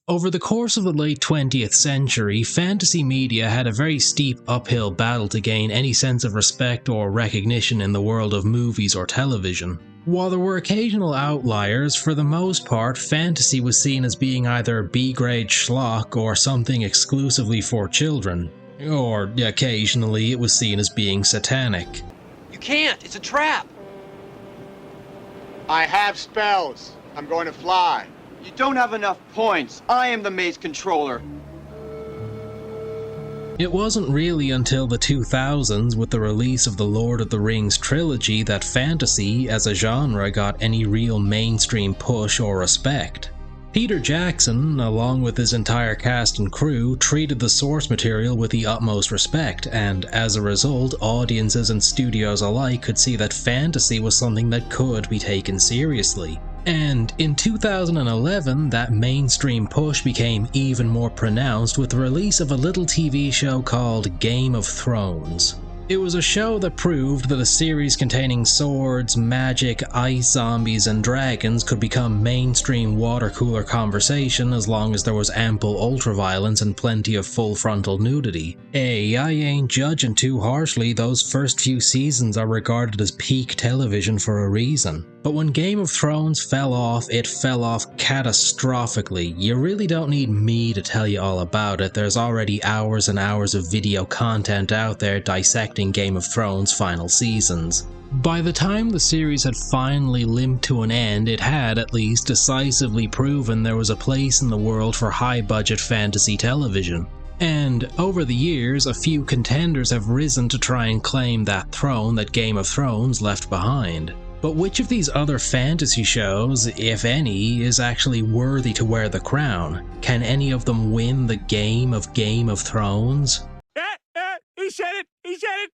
Over the course of the late 20th century, fantasy media had a very steep uphill battle to gain any sense of respect or recognition in the world of movies or television. While there were occasional outliers, for the most part, fantasy was seen as being either B-grade schlock or something exclusively for children. Or, occasionally, it was seen as being satanic. You can't! It's a trap! I have spells. I'm going to fly. You don't have enough points. I am the maze controller. It wasn't really until the 2000s, with the release of the Lord of the Rings trilogy, that fantasy as a genre got any real mainstream push or respect. Peter Jackson, along with his entire cast and crew, treated the source material with the utmost respect, and as a result, audiences and studios alike could see that fantasy was something that could be taken seriously. And in 2011, that mainstream push became even more pronounced with the release of a little TV show called Game of Thrones. It was a show that proved that a series containing swords, magic, ice zombies, and dragons could become mainstream water cooler conversation as long as there was ample ultraviolence and plenty of full frontal nudity. Hey, I ain't judging too harshly, those first few seasons are regarded as peak television for a reason. But when Game of Thrones fell off, it fell off catastrophically. You really don't need me to tell you all about it, there's already hours and hours of video content out there dissecting Game of Thrones' final seasons. By the time the series had finally limped to an end, it had, at least, decisively proven there was a place in the world for high-budget fantasy television. And over the years, a few contenders have risen to try and claim that throne that Game of Thrones left behind. But which of these other fantasy shows, if any, is actually worthy to wear the crown? Can any of them win the Game of Thrones? He said it! He said it!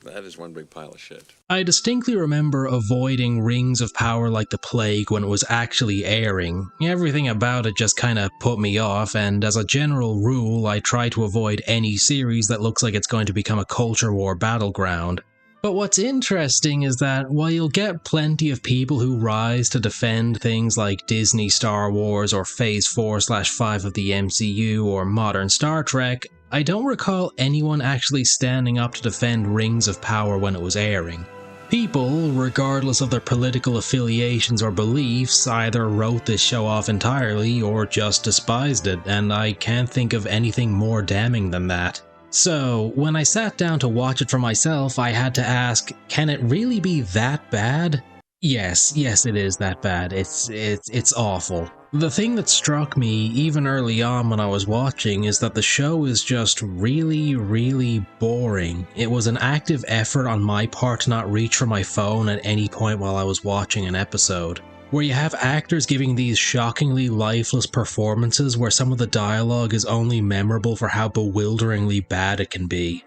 That is one big pile of shit. I distinctly remember avoiding Rings of Power like the plague when it was actually airing. Everything about it just kinda put me off, and as a general rule, I try to avoid any series that looks like it's going to become a culture war battleground. But what's interesting is that while you'll get plenty of people who rise to defend things like Disney Star Wars or Phase 4/5 of the MCU or modern Star Trek, I don't recall anyone actually standing up to defend Rings of Power when it was airing. People, regardless of their political affiliations or beliefs, either wrote this show off entirely or just despised it, and I can't think of anything more damning than that. So, when I sat down to watch it for myself, I had to ask, can it really be that bad? Yes, it is that bad. It's awful. The thing that struck me, even early on when I was watching, is that the show is just really, really boring. It was an active effort on my part to not reach for my phone at any point while I was watching an episode. Where you have actors giving these shockingly lifeless performances where some of the dialogue is only memorable for how bewilderingly bad it can be.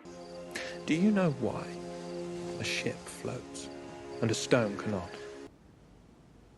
Do you know why a ship floats and a stone cannot?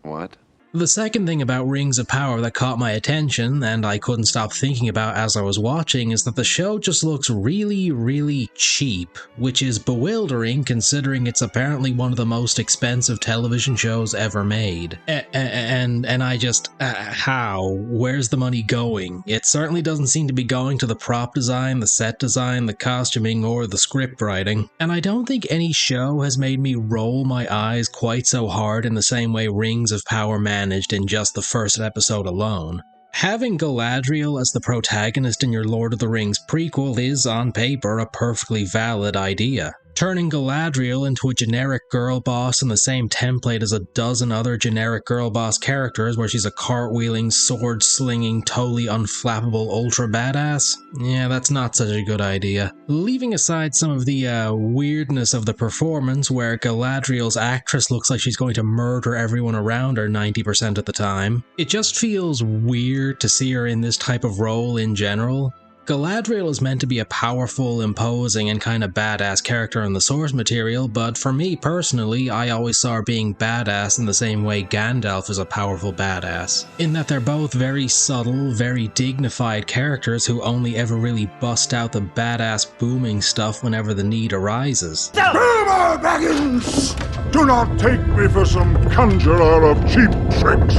What? The second thing about Rings of Power that caught my attention, and I couldn't stop thinking about as I was watching, is that the show just looks really, really cheap, which is bewildering considering it's apparently one of the most expensive television shows ever made. And I just, how? Where's the money going? It certainly doesn't seem to be going to the prop design, the set design, the costuming, or the script writing. And I don't think any show has made me roll my eyes quite so hard in the same way Rings of Power managed in just the first episode alone. Having Galadriel as the protagonist in your Lord of the Rings prequel is, on paper, a perfectly valid idea. Turning Galadriel into a generic girl boss in the same template as a dozen other generic girl boss characters where she's a cartwheeling, sword-slinging, totally unflappable ultra badass? Yeah, that's not such a good idea. Leaving aside some of the weirdness of the performance where Galadriel's actress looks like she's going to murder everyone around her 90% of the time, it just feels weird to see her in this type of role in general. Galadriel is meant to be a powerful, imposing, and kinda badass character in the source material, but for me personally, I always saw her being badass in the same way Gandalf is a powerful badass. In that they're both very subtle, very dignified characters who only ever really bust out the badass booming stuff whenever the need arises. Boomer Baggins! Do not take me for some conjurer of cheap tricks.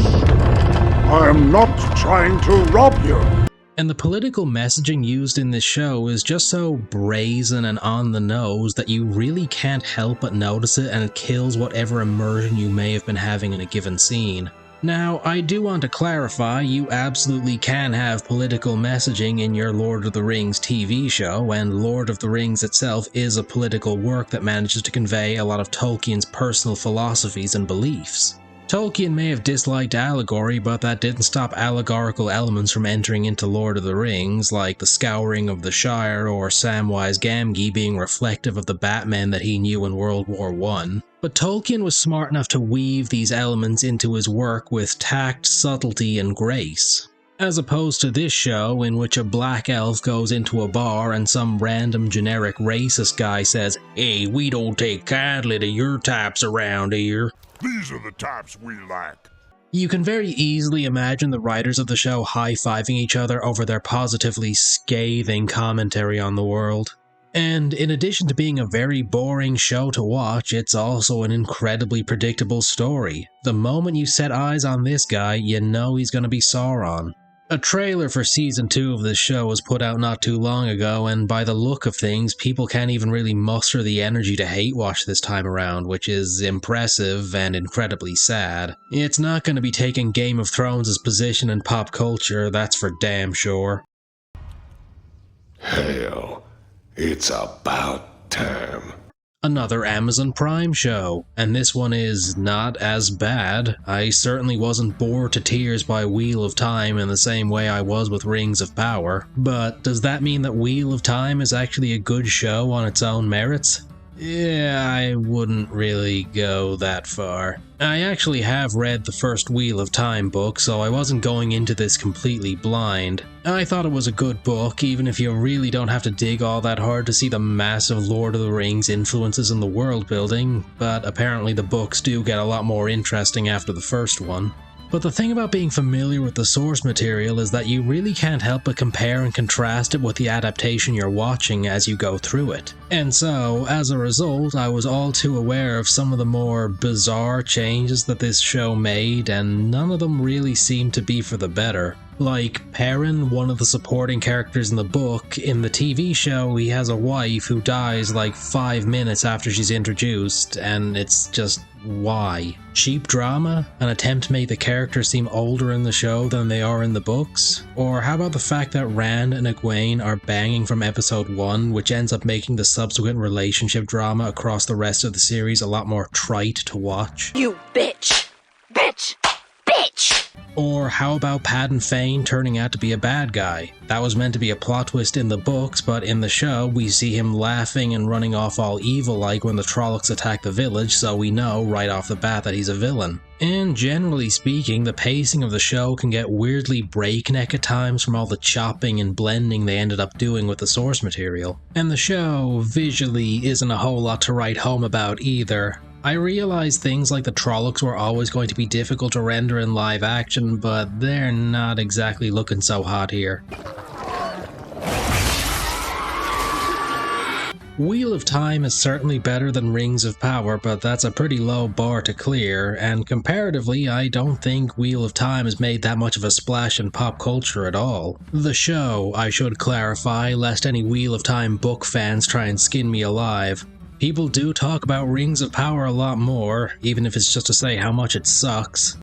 I am not trying to rob you. And the political messaging used in this show is just so brazen and on the nose that you really can't help but notice it, and it kills whatever immersion you may have been having in a given scene. Now, I do want to clarify, you absolutely can have political messaging in your Lord of the Rings TV show, and Lord of the Rings itself is a political work that manages to convey a lot of Tolkien's personal philosophies and beliefs. Tolkien may have disliked allegory, but that didn't stop allegorical elements from entering into Lord of the Rings, like the Scouring of the Shire or Samwise Gamgee being reflective of the Batman that he knew in World War I. But Tolkien was smart enough to weave these elements into his work with tact, subtlety, and grace. As opposed to this show, in which a black elf goes into a bar and some random generic racist guy says, "Hey, we don't take kindly to your types around here." These are the types we like. You can very easily imagine the writers of the show high-fiving each other over their positively scathing commentary on the world. And in addition to being a very boring show to watch, it's also an incredibly predictable story. The moment you set eyes on this guy, you know he's going to be Sauron. A trailer for Season 2 of this show was put out not too long ago, and by the look of things, people can't even really muster the energy to hate watch this time around, which is impressive and incredibly sad. It's not going to be taking Game of Thrones' position in pop culture, that's for damn sure. Hell, it's about time. Another Amazon Prime show, and this one is not as bad. I certainly wasn't bored to tears by Wheel of Time in the same way I was with Rings of Power, but does that mean that Wheel of Time is actually a good show on its own merits? Yeah, I wouldn't really go that far. I actually have read the first Wheel of Time book, so I wasn't going into this completely blind. I thought it was a good book, even if you really don't have to dig all that hard to see the massive Lord of the Rings influences in the world building, but apparently the books do get a lot more interesting after the first one. But the thing about being familiar with the source material is that you really can't help but compare and contrast it with the adaptation you're watching as you go through it. And so, as a result, I was all too aware of some of the more bizarre changes that this show made, and none of them really seemed to be for the better. Like Perrin, one of the supporting characters in the book, in the TV show he has a wife who dies like 5 minutes after she's introduced, and it's just, why? Cheap drama? An attempt to make the characters seem older in the show than they are in the books? Or how about the fact that Rand and Egwene are banging from episode 1, which ends up making the subsequent relationship drama across the rest of the series a lot more trite to watch? You bitch! Bitch! Bitch! Or how about Padden Fane turning out to be a bad guy? That was meant to be a plot twist in the books, but in the show we see him laughing and running off all evil-like when the Trollocs attack the village, so we know right off the bat that he's a villain. And generally speaking, the pacing of the show can get weirdly breakneck at times from all the chopping and blending they ended up doing with the source material. And the show, visually, isn't a whole lot to write home about either. I realized things like the Trollocs were always going to be difficult to render in live action, but they're not exactly looking so hot here. Wheel of Time is certainly better than Rings of Power, but that's a pretty low bar to clear, and comparatively, I don't think Wheel of Time has made that much of a splash in pop culture at all. The show, I should clarify, lest any Wheel of Time book fans try and skin me alive. People do talk about Rings of Power a lot more, even if it's just to say how much it sucks.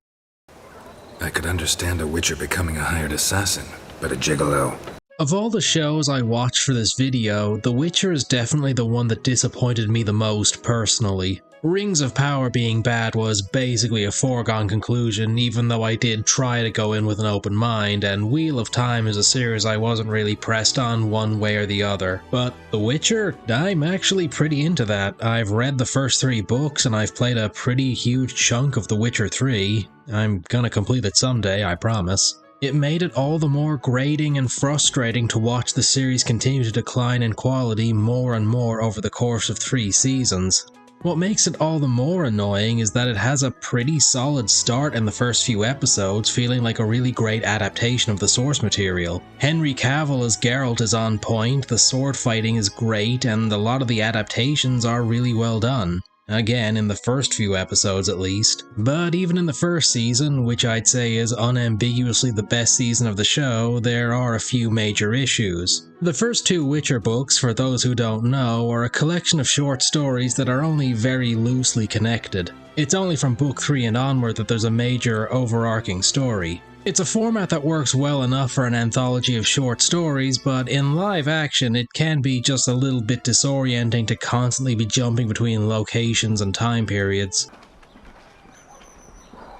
I could understand a Witcher becoming a hired assassin, but a gigolo. Of all the shows I watched for this video, The Witcher is definitely the one that disappointed me the most personally. Rings of Power being bad was basically a foregone conclusion, even though I did try to go in with an open mind, and Wheel of Time is a series I wasn't really pressed on one way or the other. But The Witcher? I'm actually pretty into that. I've read the first 3 books, and I've played a pretty huge chunk of The Witcher 3. I'm gonna complete it someday, I promise. It made it all the more grating and frustrating to watch the series continue to decline in quality more and more over the course of 3 seasons. What makes it all the more annoying is that it has a pretty solid start in the first few episodes, feeling like a really great adaptation of the source material. Henry Cavill as Geralt is on point, the sword fighting is great, and a lot of the adaptations are really well done. Again, in the first few episodes at least. But even in the first season, which I'd say is unambiguously the best season of the show, there are a few major issues. The first two Witcher books, for those who don't know, are a collection of short stories that are only very loosely connected. It's only from book 3 and onward that there's a major overarching story. It's a format that works well enough for an anthology of short stories, but in live action it can be just a little bit disorienting to constantly be jumping between locations and time periods.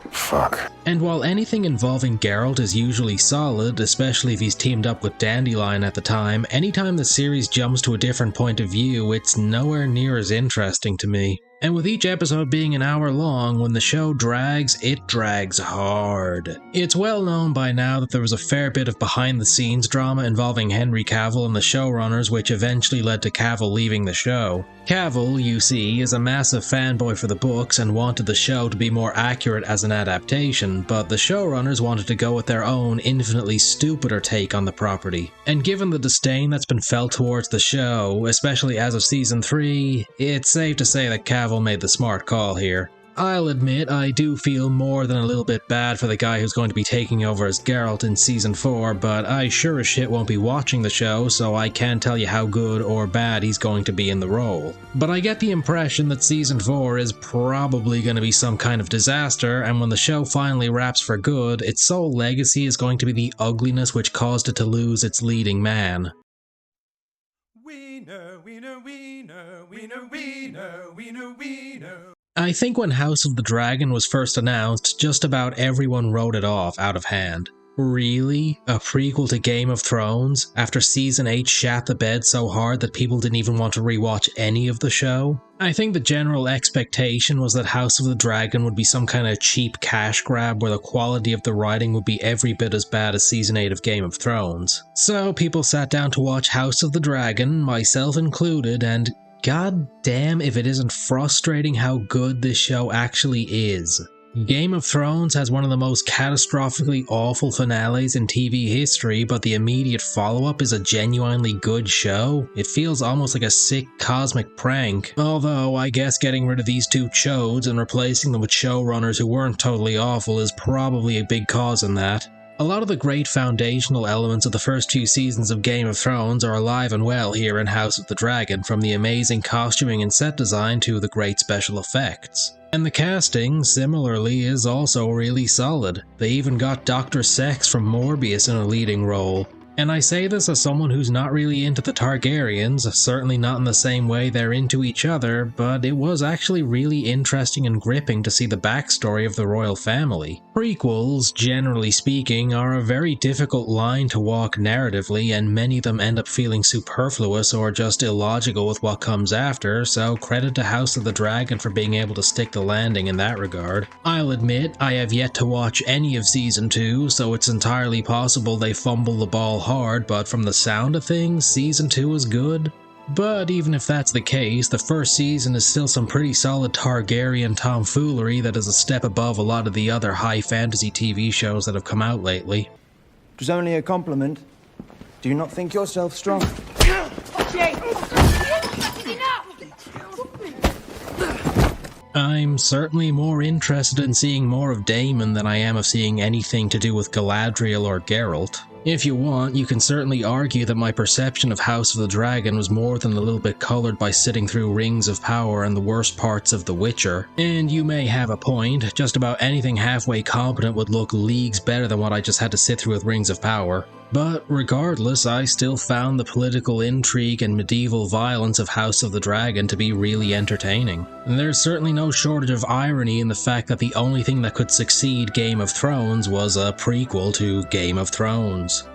Fuck. And while anything involving Geralt is usually solid, especially if he's teamed up with Dandelion at the time, anytime the series jumps to a different point of view, it's nowhere near as interesting to me. And with each episode being an hour long, when the show drags, it drags hard. It's well known by now that there was a fair bit of behind-the-scenes drama involving Henry Cavill and the showrunners, which eventually led to Cavill leaving the show. Cavill, you see, is a massive fanboy for the books and wanted the show to be more accurate as an adaptation, but the showrunners wanted to go with their own, infinitely stupider take on the property. And given the disdain that's been felt towards the show, especially as of season 3, it's safe to say that Cavill made the smart call here. I'll admit I do feel more than a little bit bad for the guy who's going to be taking over as Geralt in season 4, but I sure as shit won't be watching the show, so I can't tell you how good or bad he's going to be in the role. But I get the impression that season 4 is probably going to be some kind of disaster, and when the show finally wraps for good, its sole legacy is going to be the ugliness which caused it to lose its leading man. Wiener, wiener, wiener, wiener, wiener, wiener, wiener. I think when House of the Dragon was first announced, just about everyone wrote it off out of hand. Really? A prequel to Game of Thrones? After season 8 shat the bed so hard that people didn't even want to rewatch any of the show? I think the general expectation was that House of the Dragon would be some kind of cheap cash grab where the quality of the writing would be every bit as bad as season 8 of Game of Thrones. So people sat down to watch House of the Dragon, myself included, and god damn if it isn't frustrating how good this show actually is. Game of Thrones has one of the most catastrophically awful finales in TV history, but the immediate follow-up is a genuinely good show. It feels almost like a sick cosmic prank, although I guess getting rid of these two chodes and replacing them with showrunners who weren't totally awful is probably a big cause in that. A lot of the great foundational elements of the first 2 seasons of Game of Thrones are alive and well here in House of the Dragon, from the amazing costuming and set design to the great special effects. And the casting, similarly, is also really solid. They even got Dr. Sex from Morbius in a leading role. And I say this as someone who's not really into the Targaryens, certainly not in the same way they're into each other, but it was actually really interesting and gripping to see the backstory of the royal family. Prequels, generally speaking, are a very difficult line to walk narratively, and many of them end up feeling superfluous or just illogical with what comes after, so credit to House of the Dragon for being able to stick the landing in that regard. I'll admit, I have yet to watch any of Season 2, so it's entirely possible they fumble the ball hard, but from the sound of things, Season 2 is good. But even if that's the case, the first season is still some pretty solid Targaryen tomfoolery that is a step above a lot of the other high fantasy TV shows that have come out lately. It was only a compliment. Do you not think yourself strong? I'm certainly more interested in seeing more of Daemon than I am of seeing anything to do with Galadriel or Geralt. If you want, you can certainly argue that my perception of House of the Dragon was more than a little bit colored by sitting through Rings of Power and the worst parts of The Witcher. And you may have a point, just about anything halfway competent would look leagues better than what I just had to sit through with Rings of Power. But regardless, I still found the political intrigue and medieval violence of House of the Dragon to be really entertaining. And there's certainly no shortage of irony in the fact that the only thing that could succeed Game of Thrones was a prequel to Game of Thrones.